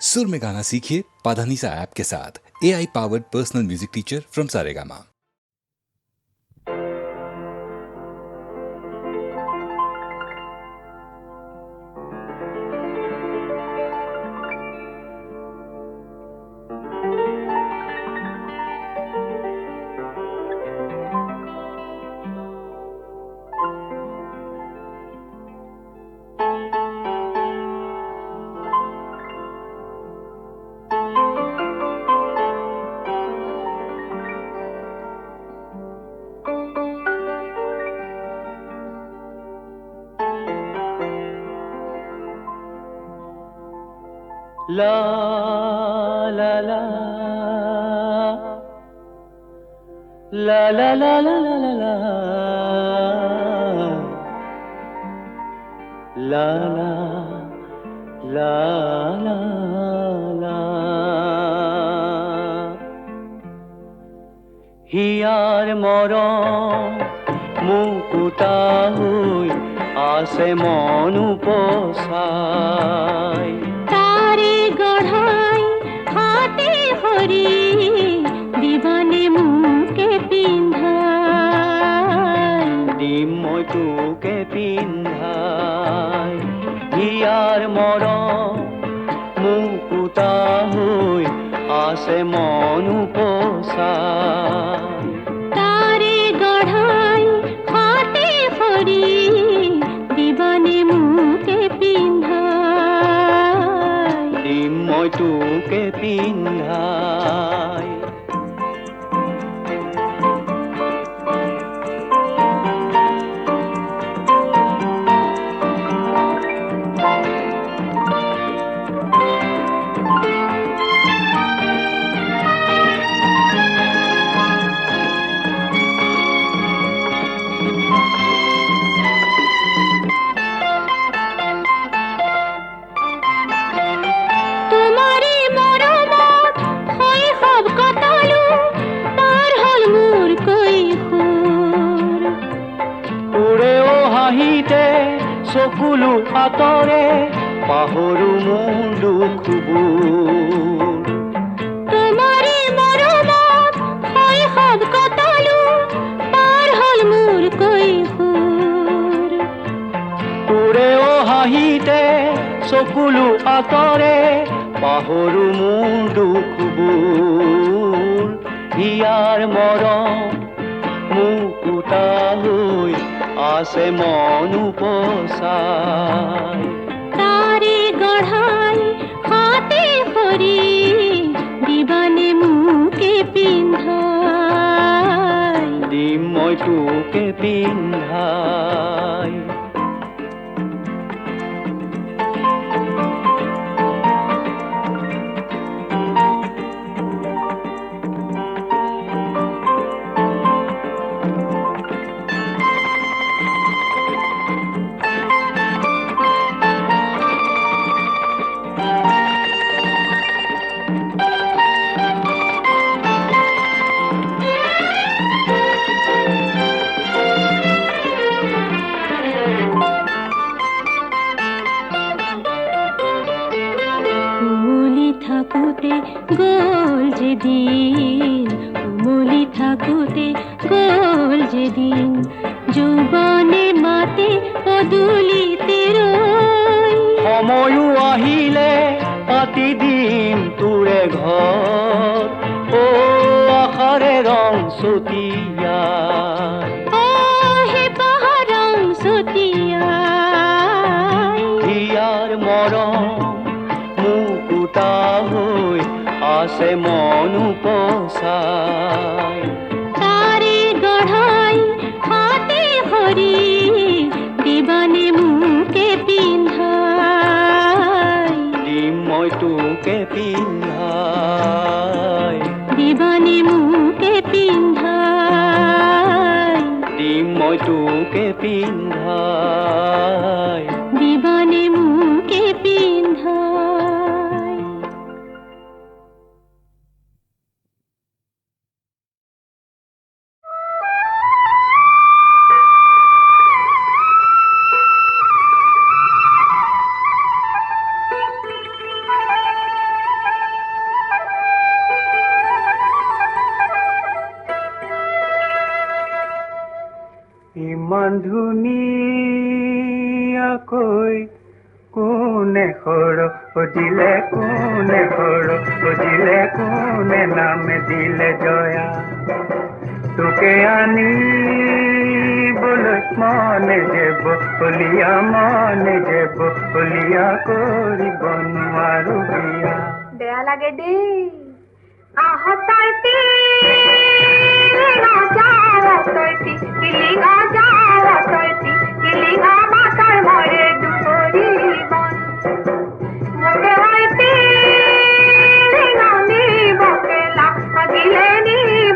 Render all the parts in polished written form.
सुर में गाना सीखिए पाधानीसा ऐप के साथ। AI powered personal music teacher from Saregama. La la la la la la la la la la la la la la la হিয়ার মরম মুকুতা হই আসে মন উপসাই তারে গড়াই হাতে হরি দিবানে মুকে পিন্ধাই দিম মই তোকে পিন্ধাই হিয়ার মরম মুকুতা হই আসে মন উপসাই তারে গড়াই হাতে হরি দিবানে মুকে পিন্ধাই দিম মই তোকে পিন্ধাই তোমারে মরমত হই হব কতলু পার হল মোর কৈশোর উড়েও হাঁহিতে চকুলো আঁতৰে পাহৰো মোৰ দুখবোৰ তোমাৰে মৰমত হই হব কতলু পাৰ হল মোৰ কৈশোৰ উড়েও হাঁহিতে চকুলো আঁতৰে পাহৰো মোৰ দুখবোৰ হিয়াৰ মৰম মুকুতা হৈ আছে মন উপচাই তারে গড়াই হাতে হরি দিবানে মুকে পিন্ধাই দিম মই তোকে পিন্ধাই উমলি থাকুতে গোল যেদিন উমলি থাকুতে গোল যেদিন যৌবনে মাতে পদুলিতে রই সময়ো আহিলে পাতি দিম তোৰে ঘৰ অ আশাৰে ৰং ছটিয়াই ও হে পাহাৰং ছটিয়াই হিয়াৰ মৰম মুকুতা হৈ আছে মন উপচাই তারে গড়াই হাতে হরি দিবানে মুকে পিন্ধাই দিম মই তোকে পিন্ধাই দিবানে মুকে পিন্ধাই দিম মই তোকে পিন্ধাই দিবানে মুকে পিন্ধাই খুজিলে কোনে ঘৰ খুজিলে কোনে নাম দিলে জয়া তোকে আনিবলৈ মনে যাব বলিয়া কৰিব নোৱাৰো বিয়া বেয়া লাগে দেই আহতাই কিলিঙা মাতাৰ মৰে দুপৰি বন মোকে হয়তি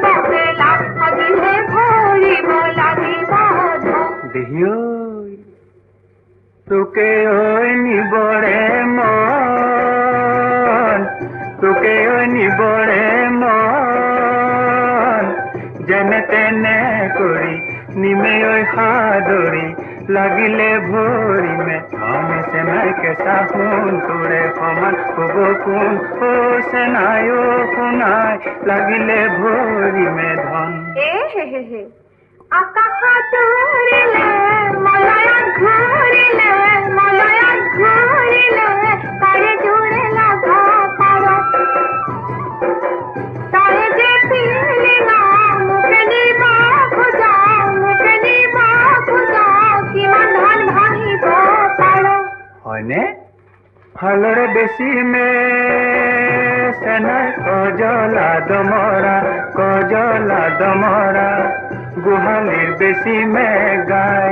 বকেলা আগিলে ভৰিব লাগিব দেহি ঐ তোকে ঐ নিবৰে মন তোকে ঐ নিবৰে মন যেনে তেনে কৰি নিমে ঐ সাদৰি লাগিলে ভৰিমে আমি চেনাই কেঁচা সোণ তোৰে সমান হ'ব কোন ও চেনাই ও সোণাই লাগিলে ভৰিমে ধন হে আকাশত উৰিলে মলয়াত ঘূৰিলে তাৰে জোৰে লগা পাৰ তাৰে যে পিলিঙা মোকে নিব খোজা কিমান ধান ভাঙিব পাৰ হয়নে ভালৰে বেছি মে চেনাই কজলা দমৰা গোহালিৰ বেছি মে গাই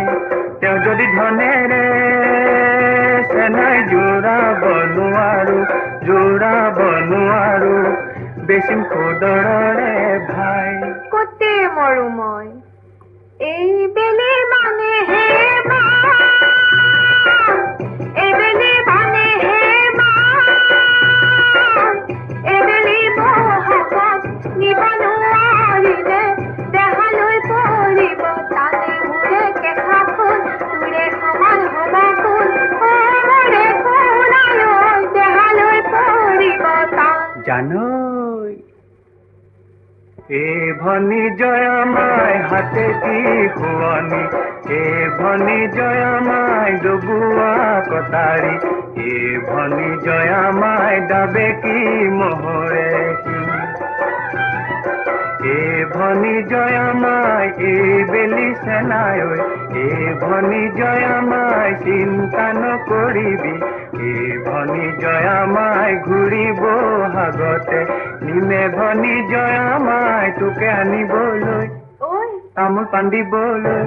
তেওঁ যদি ধনেৰে চেনাই জোৰাব নোৱাৰো বেছিম খুদৰৰে ভাই কতে মৰো মই এই বেলি মানে হে মা এবেলি মানে হে মা এবেলি বহাগত নিব নোৱাৰিলে দেহালৈ পৰিব তানে মোৰে কেঁচা ফুল তোৰে সমান হবা ফুল মোৰে সোণাই দেহালৈ পৰিব তান জানৈ এ ভনী জয়ামাই হাতে দি শুৱনি এ ভনী জয়ামাই ডবুৱা কটাৰী এ ভনী জয়ামাই দাবে কি মোহৰে এ ভনী জয়ামাই এই বেলি চেনাই এ ভনী জয়ামাই চিন্তা নকৰিবি এ ভনী জয়ামাই ঘূৰিব হাগতে নিমে ভনী জয়ামাই তোকে আনিবলৈ তামোল পাণ দিবলৈ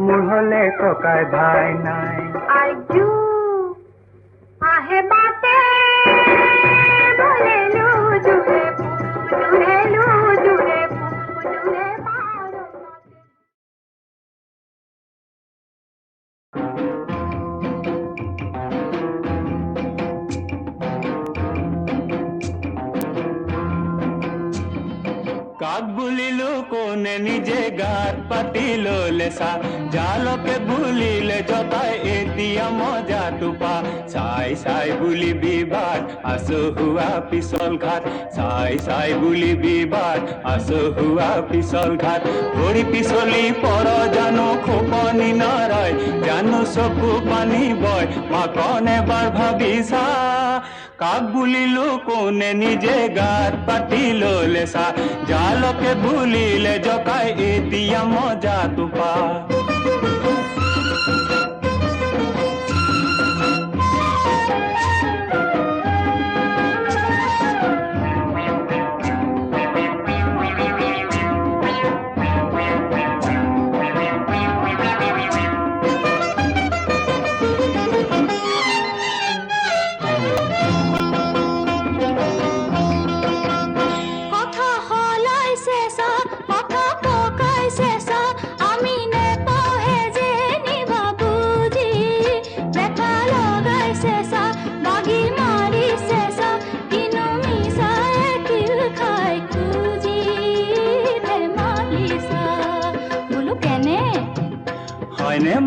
মোৰ হলে ককাই ভাই নাই আইজু আহে বাতে বলেলু জুৰে পাৰ কাক বুলিলো কোনে নিজে গাত পাতি ললে চা জালকে বুলিলে জতাই এতিয়া মজাটো পা চাই বুলি বিবাদ আচহুৱা পিছল ঘাট চাই বুলি বিবাদ আচহুৱা পিছল ঘাট ভৰি পিছলি পৰ জানো খোপনি নৰয় জানো চকু পানী বয় মাকন এবাৰ ভাবিছা কাক বুলিলো কোনে নিজে গাত পাতি ললে চা জালকে বুলিলে জকাই এতিয়া মজাটো পা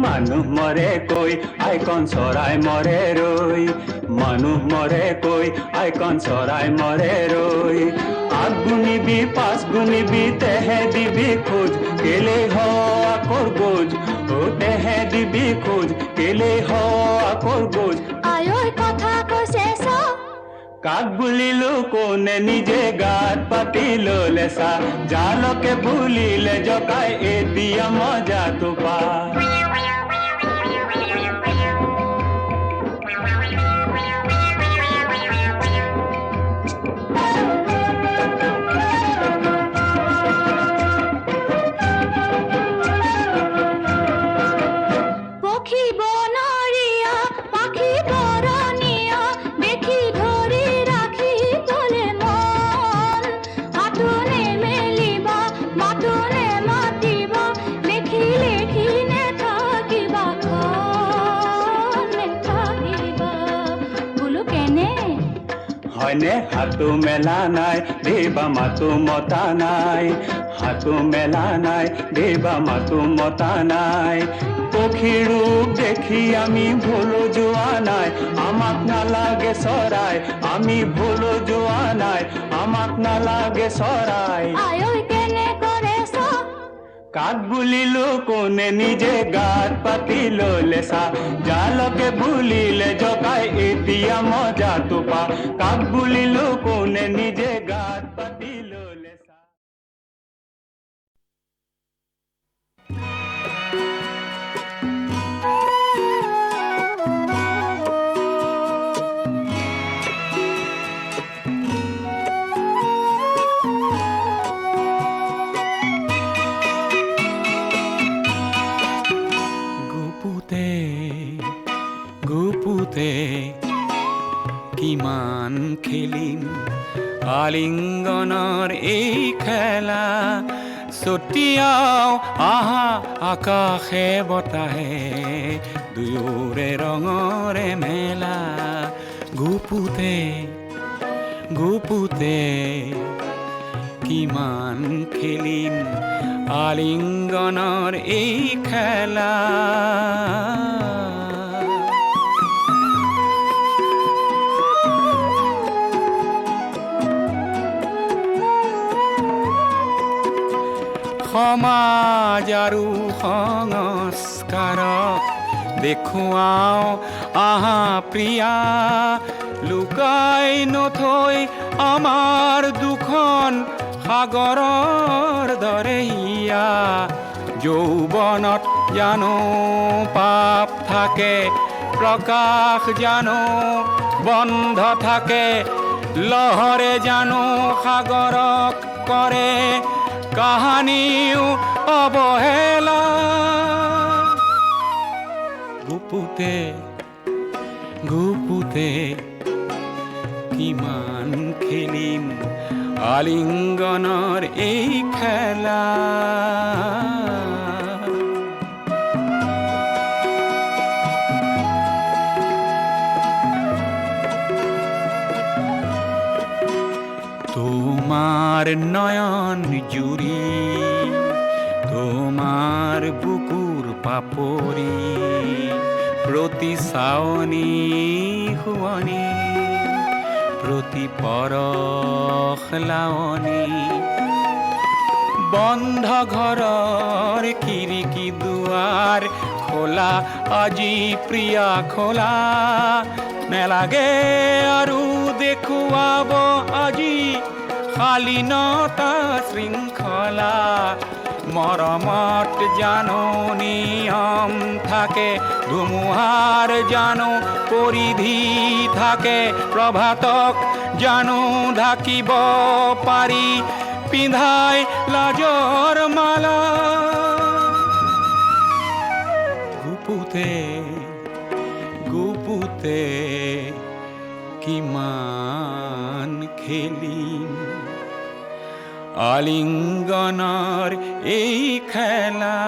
মানুহ মৰে কৈ আইকন চৰাই মৰে ৰৈ মানুহ মৰে কৈ আইকন চৰাই মৰে ৰৈ আগ গুণিবি পাঁচ গুণিবি তেহে দিবি খোজ কেলে হ আকৰ গোজ ও তেহে দিবি খোজ কেলে হ আকৰ গোজ আয়ৈ কথা কৈছে কাক বুলিলো কোনে নিজে গাত পাতি ললে চা জালকে বুলিলে জকাই এতিয়া মজাটো পা হয়নে হাতো মেলা নাই দেবা মাতো মতা নাই হাতো মেলা নাই দেবা মাতো মতা নাই পক্ষী ৰূপ দেখি আমি ভুলো যোৱা নাই আমাক নালাগে চৰাই আমি ভুলো যোৱা নাই আমাক নালাগে চৰাই কাক বুলিলো কোনে নিজে গাত পাতি ললে চা জালকে বুলিলে জকাই এতিয়া মজাটো পা কাক বুলিলো কোনে নিজে গাত পাতি ললে চা গুপুতে কিমান খেলিম আলিঙ্গনৰ এই খেলা ছটিয়াও আহা আকাশে বতাহে দুয়োৰে ৰঙৰে মেলা গুপুতে গুপুতে কিমান খেলিম আলিঙ্গনৰ এই খেলা সমাজ আৰু সংস্কাৰক দেখুৱাও আহা প্ৰিয়া লুকাই নথৈ আমাৰ দুখন সাগৰৰ দৰে হিয়া যৌৱনত জানো পাপ থাকে প্ৰকাশ জানো বন্ধ থাকে লহৰে জানো সাগৰক কৰে কাহানিও অৱহেলা গুপুতে গুপুতে কিমান খেলিম আলিঙ্গনৰ এই খেলা তোমাৰ নয়ন জুড়ি তোমাৰ বুকুৰ পাপড়ি প্ৰতি চাৱনি শুৱনি প্ৰতি পৰশ লাৱনি বন্ধ ঘৰৰ খিৰিকী দুৱাৰ খোলা আজি প্ৰিয়া খোলা নেলাগে আৰু দেখুৱাব আজি শালীনতা শৃংখলা মৰমত জানো নিয়ম থাকে ধুমুহাৰ জানো পৰিধি থাকে প্ৰভাতক জানো ঢাকিব পাৰি পিন্ধাই লাজৰ মালা গুপুতে গুপুতে কিমান খেলিম আলিঙ্গনৰ এই খেলা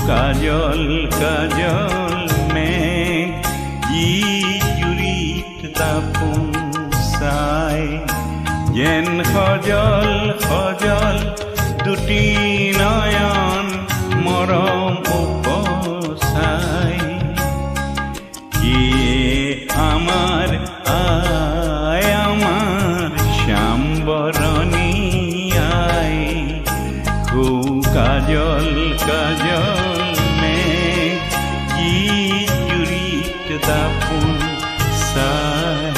काजल काजल में কি জুৰিত তাপোন চাই যেন সজল সজল দুটি নয়ন মৰম উপচাই আমার আয় আমার শ্যামবরণী আয় কো কাজল কাজল মে কি জুরিত দাপুন সাই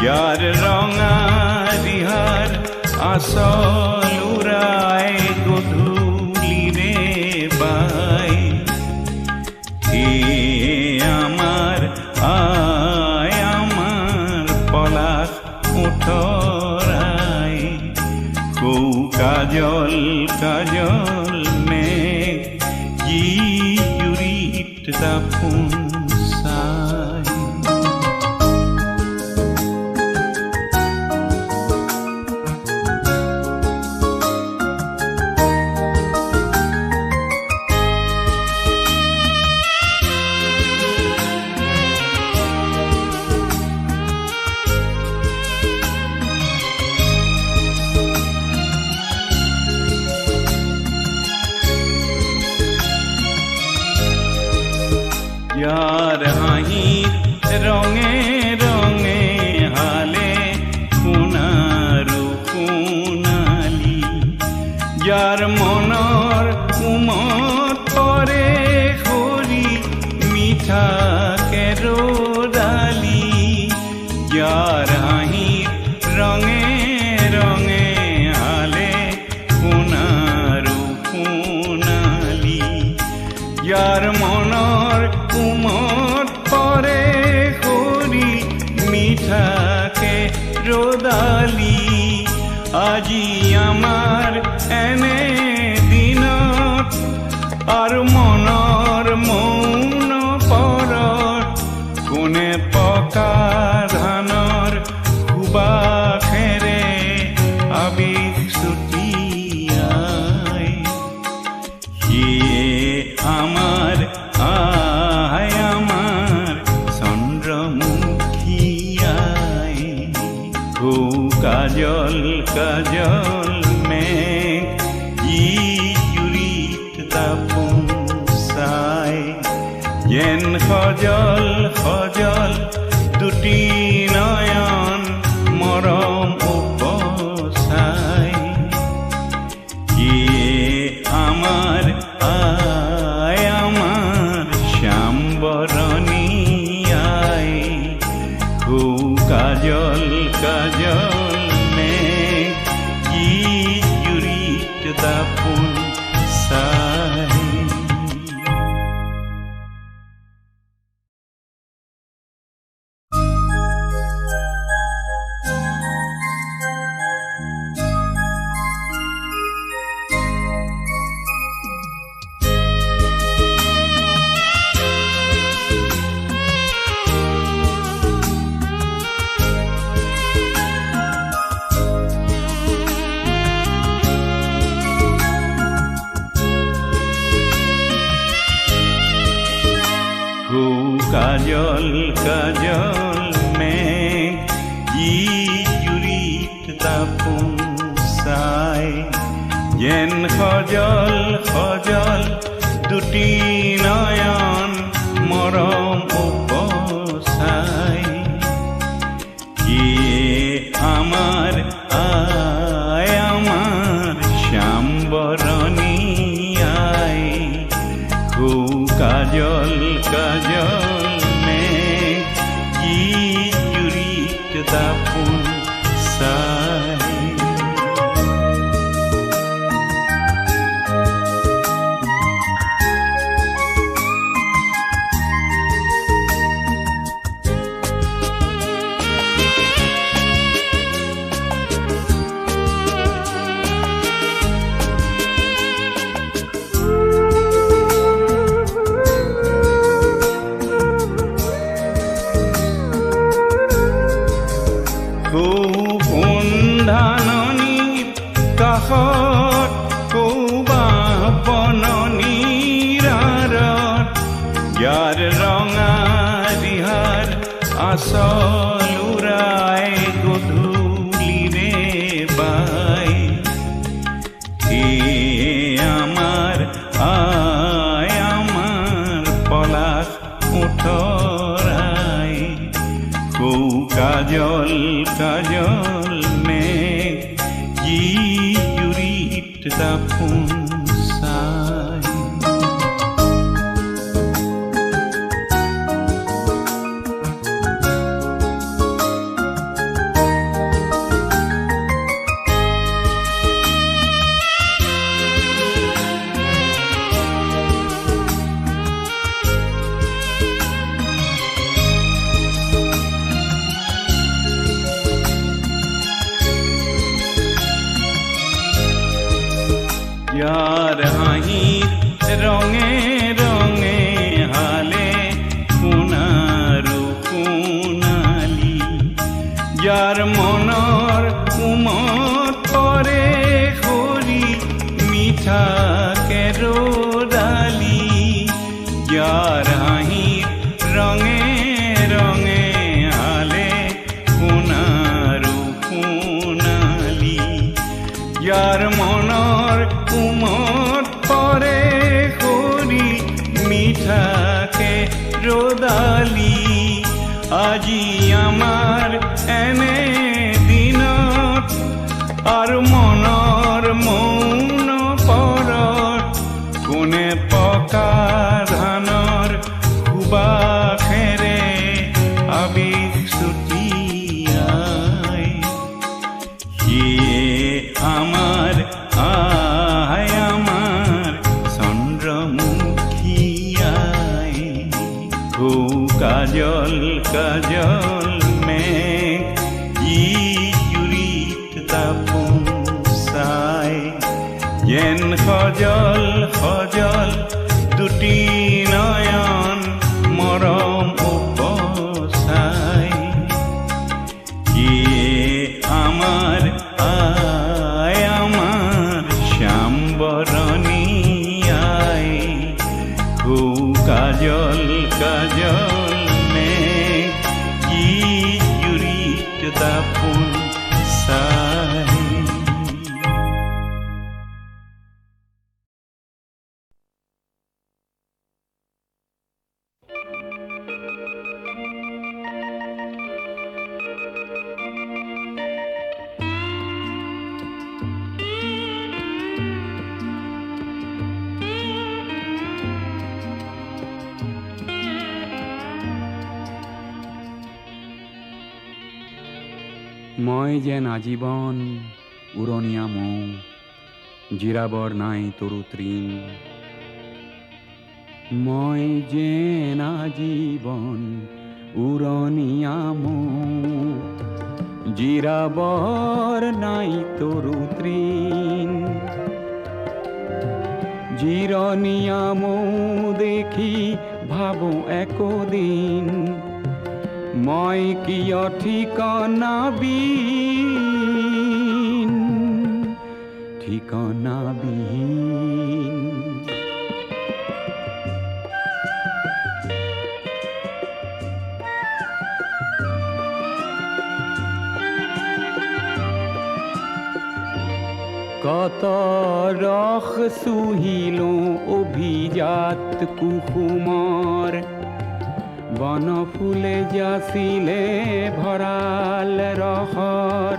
यार रंगा दिहार आसल उराय गधूली रे बाई আমার আয় আমার পলাশ উঠরাই কৌ কাজল কাজল মেঘ কি জুরিত দাপুন সাই यार हाही रंगे रंगे हाले कुनारू कुनाली यार मनर उमत परे हरि मिठा केरोडाली यार हाही रंगे रंगे हाले कुनारू कुनाली यार मनर কুমত পরে হরি মিঠাকে রোদালি আজি আমার এনে দিনত আর মনৰ মৌন পৰত কোনে পকা ধানৰ সুবাসেৰে আবেগ ছুটিয়াই সিয়ে আমাৰ আয় আমাৰ চন্দ্ৰমুখী আয় গো কাজল কাজল মেঘ ই জুৰিত দাপুন চাই যেন সজল সজল দুটি নয়ন মৰম উপচাই আমার আয় আমার শ্যামবরণী আয় কৌ কাজল কাজল মেঘ কি জুরিত দাপুন সাই কাজল কাজল মেঘ কি জুৰিত দাপুন চাই যেন সজল সজল দুটি নয়ন মৰম উপচাই আমার আয় আমার শ্যামবরণী আয় কৌ কাজল কাজল মেঘ কি জুরিত দাপুন সাই কাষত কৌবা বননিৰ আঁৰত ইয়াৰ ৰঙা ৰিহাৰ আচল উৰাই গধূলিৰে বাই আমাৰ আই আমাৰ পলাশ উঠৰাই কৌ কাজল কাজল মেঘ জুৰিত দাপোন চাই यार हाहिर रंगे रंगे हाले कुनारू कुनाली यार मनर उमत परे खरी मिठा केरोडाली यार हाहिर रंगे रंगे हाले कुनारू कुनाली यार मनर উমত পৰে খৰি মিঠাকে ৰদালি আজি আমাৰ এনে দিনত আৰু মনৰ মৌন পৰত কোনে পকা ধানৰ সুবাসেৰে আবেগ ছুটিয়াই সিয়ে আমাৰ কাজল কাজল মেঘ জুৰিত দাপোন চাই যেন সজল সজল দুটি নয়ন মৰম উপচাই ইয়ে আমাৰ আই আমাৰ শ্যাম বৰণী আই কৌ কাজল কাজল দাপোন চাই মই যেন আজীবন উৰণীয়া মৌ জিৰাবৰ নাই তৰু তৃণ মই যেন আজীবন উৰণীয়া মৌ জিৰাবৰ নাই তৰু তৃণ জিৰণীয়া মৌ দেখি ভাবোঁ একদিন মই কিয় ঠিকনাবিহীন কত ৰস চুহিলো অভিজাত কুসুমৰ বন ফুলে যাচিলে ভৰাল ৰসৰ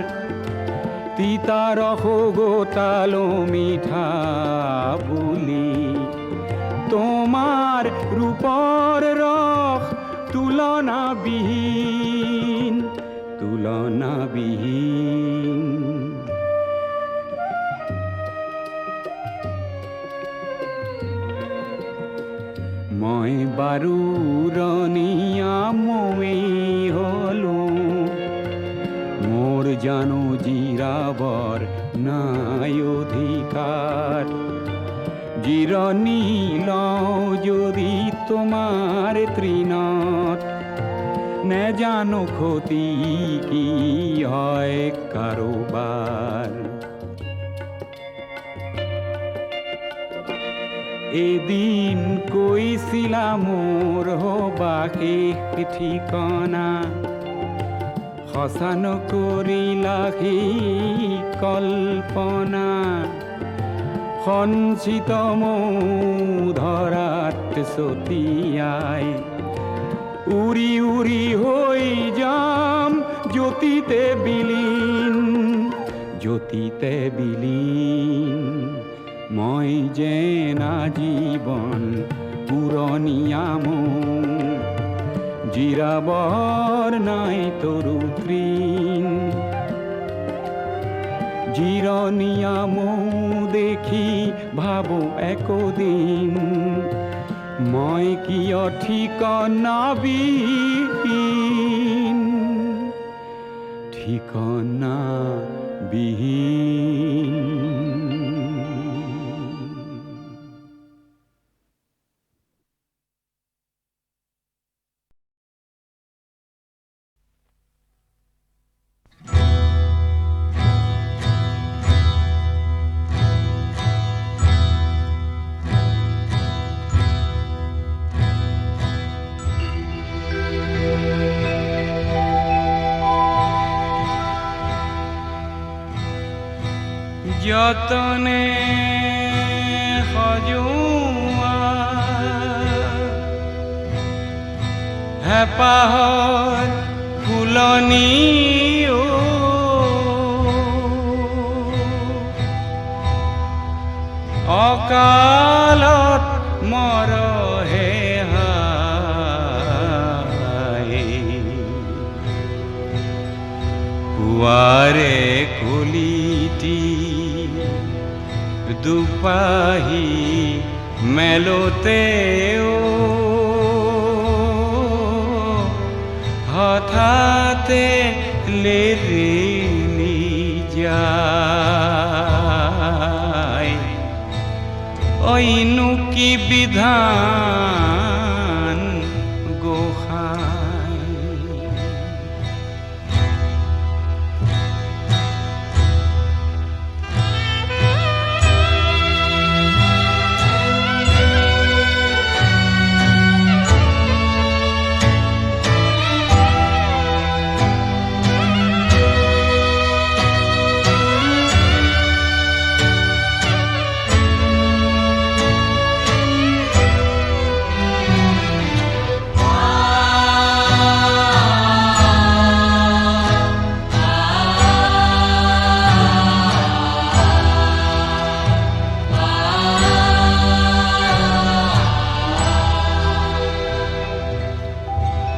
তিতা ৰস গোটালো মিঠা বুলি তোমাৰ ৰূপৰ ৰস তুলনাবিহীন মই বাৰু উৰণীয়া মৌৱেই হলোঁ মোৰ জানো জিৰাবৰ নাই অধিকাৰ জিৰণি লওঁ যদি তোমাৰ তৃণত নেজানো ক্ষতি কি হয় কাৰোবাৰ এদিন কৈছিলা মোৰ হবা শেষ ঠিকনা সঁচা নকৰিলা সেই কল্পনা সঞ্চিত ধৰাত ছটিয়াই উৰি উৰি হৈ যাম জ্যোতিতে বিলীন মই যেন জীৱন পুৰণিয়াম জিৰাবৰ নাই তৰু তৃণ জিৰণিয়াম দেখি ভাবো একদিন মই কিয় ঠিকনাবিহীন যতনে সজোৱা হেঁপাহৰ ফুলনি অকালত মৰহে পুৱাৰে কলিটি দুপাহি মেলোতে হঠাতে লেৰেলি যায় অইনু কি বিধান গোসাঁই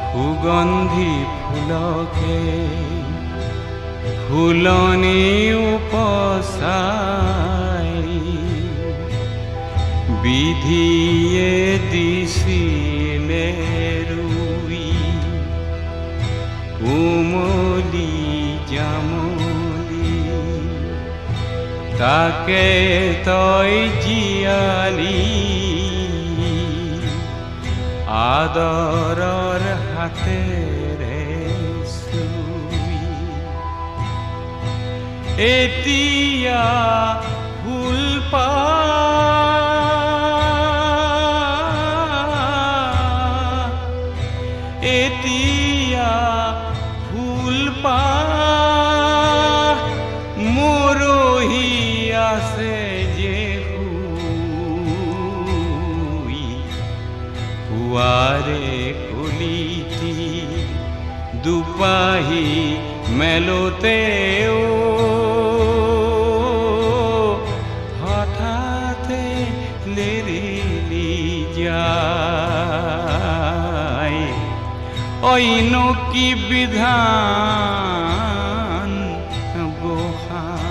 সুগন্ধি ফুলকে ফুলনি উপচাই বিধিয়ে দিছিলে ৰুই উমলি জামলি তাকে তই জীয়ালি আদৰৰ হাতেৰে চুই এতিয়া ফুলপা এতিয়া ফুলপা মৰহি আছে যে পুৱাৰে কলিটি দুপাহি মেলোতে হঠাতে লেৰেলি যায় অইনু কি বিধান গোসাঁই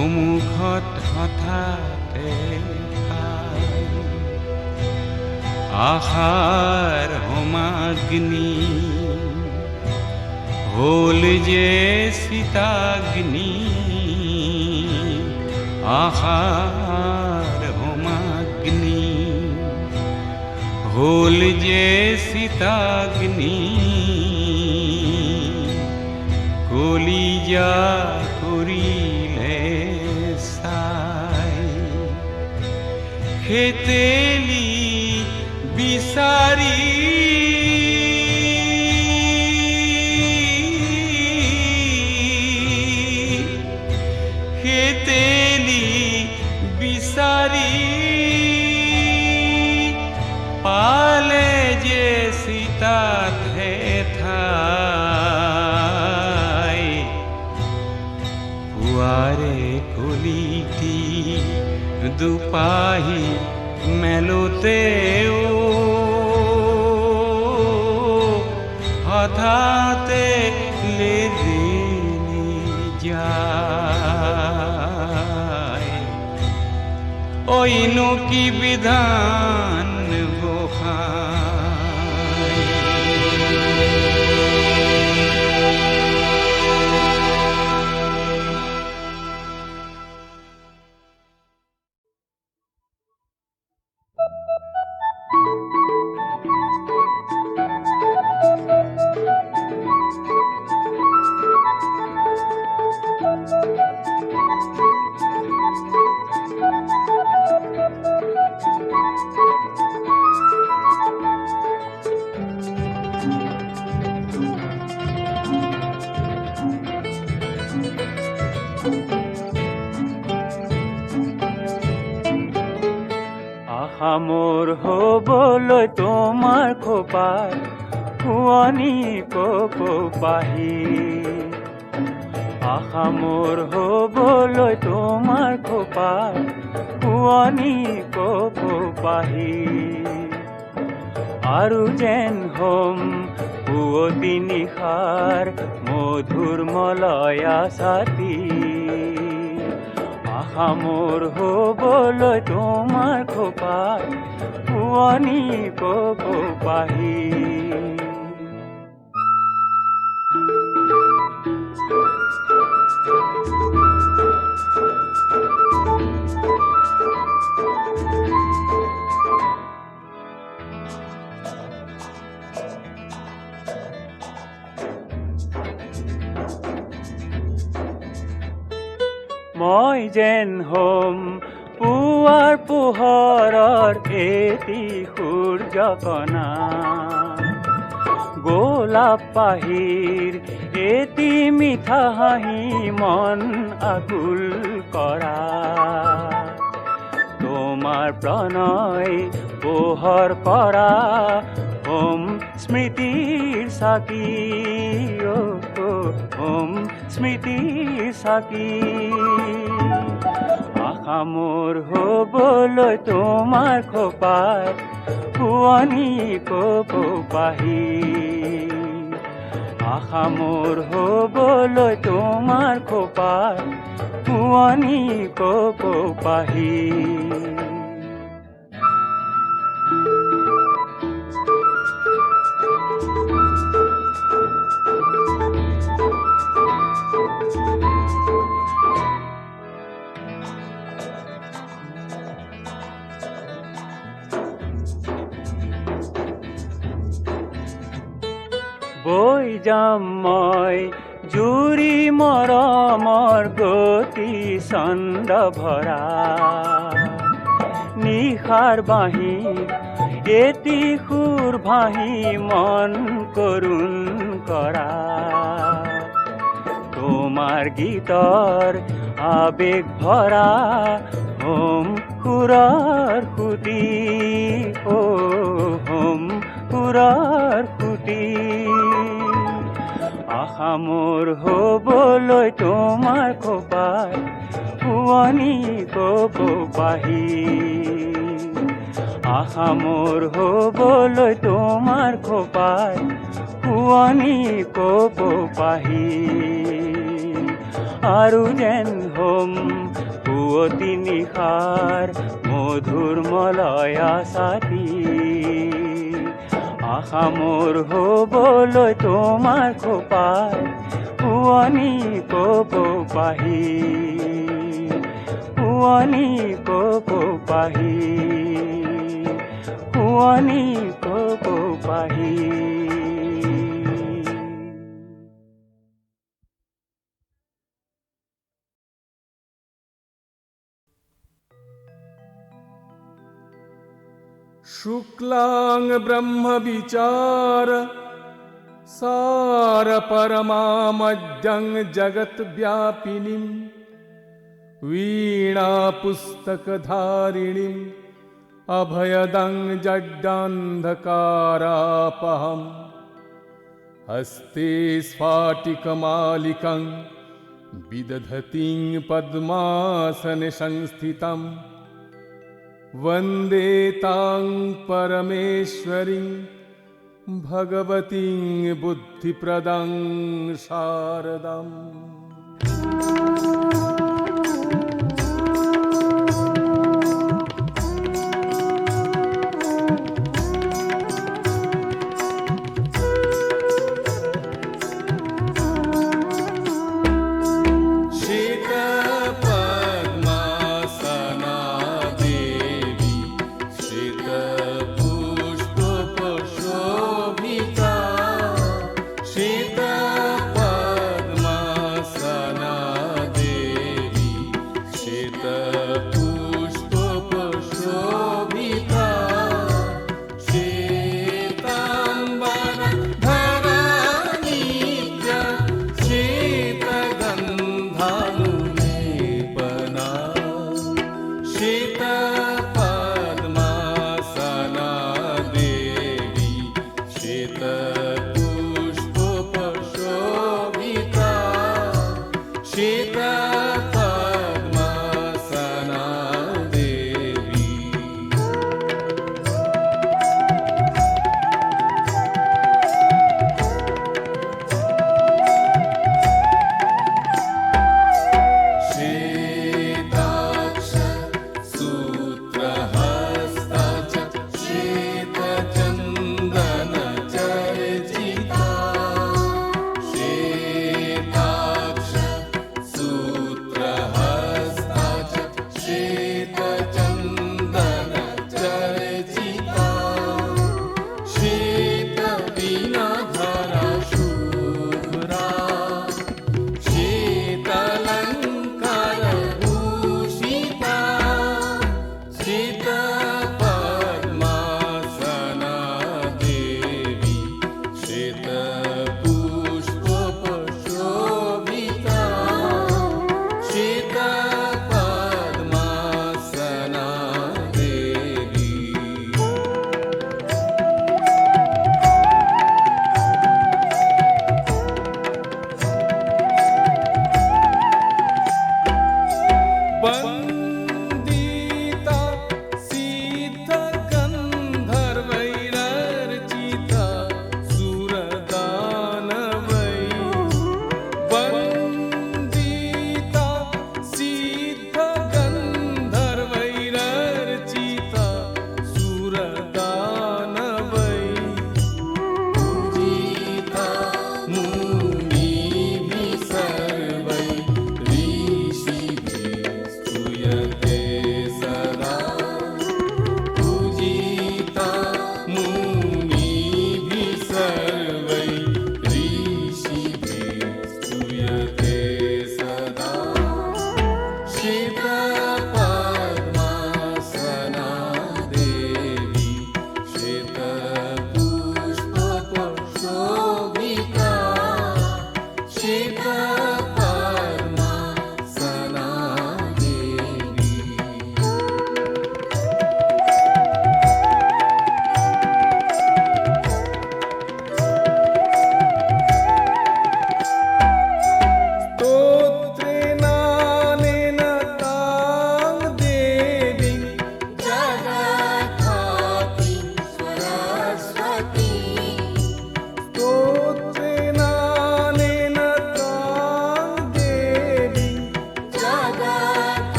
সন্মুখত হঠাতে পাই আশাৰ সমাগ্নি হ'ল যে সীতাগ্নি আশাৰ সমাগ্নি হ'ল যে সীতাগ্নি কলিজা কৰিলে চাই খেতেলি বিচাৰি খেতেলি বিচাৰি পালে যে সীতাত ঠাই পুৱাৰে কলিটি দুপাহি মেলোতেও হঠাতে লেৰেলি যায় অইনো কি বিধান গোসাঁই আশা মোৰ হ'বলৈ তোমাৰ খোপাত শুৱনি কপাহি আশা মোৰ হ'বলৈ তোমাৰ খোপাত শুৱনি কপাহি আৰু যেন হ'ম পুৱতি নিশাৰ মধুৰ মলয়া ছাতি আশা মোৰ হ'বলৈ তোমাৰ খোপাত শুৱনি কপাহি মই যেন হ'ম পুৱাৰ পোহৰৰ এটি সূৰ্যকণা গোলাপ পাহিৰ এটি মিঠা হাঁহি মন আকুল কৰা তোমাৰ প্ৰণয় পোহৰ কৰা হ'ম স্মৃতিৰ চাকি হ'ম স্মৃতিৰ চাকি আশা মোৰ হ'বলৈ তোমাৰ খোপাত শুৱনি কপাহি আশা মোৰ হ'বলৈ তোমাৰ খোপাত শুৱনি কপাহি বৈ যাম মই জুৰি মৰমৰ গতি ছন্দ ভৰা নিশাৰ বাঁহী এটি সুৰ ভাহি মন কৰুণ কৰা তোমাৰ গীতৰ আবেগ ভৰা হ'ম সুৰৰ সুতি হ'ম সুৰৰ সুতি আশা মোৰ হ'বলৈ তোমাৰ খোপাত শুৱনি কপাহি আশা মোৰ হ'বলৈ তোমাৰ খোপাত শুৱনি কপাহি আৰু যেন হোম পুৱতি নিশাৰ মধুৰ মলয়া ছাতি আশা মোৰ হ'বলৈ তোমাৰ খোপাৰ পুৱনি কপাহী পুৱনি কপাহী পুৱনি কপাহী शुक्लांग ब्रह्म विचार सार परमामद्यं जगत व्यापिनीं वीणा पुस्तक धारिणीं अभयदं जड्डान्धकारापहं हस्ते स्फाटिकमालिकं विदधतीं पद्मासने संस्थितं वन्दे तां परमेश्वरीं भगवतीं बुद्धिप्रदां शारदाम्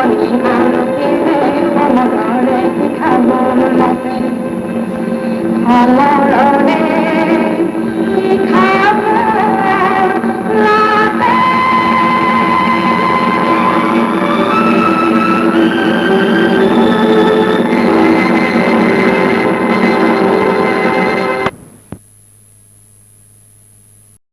Thank you.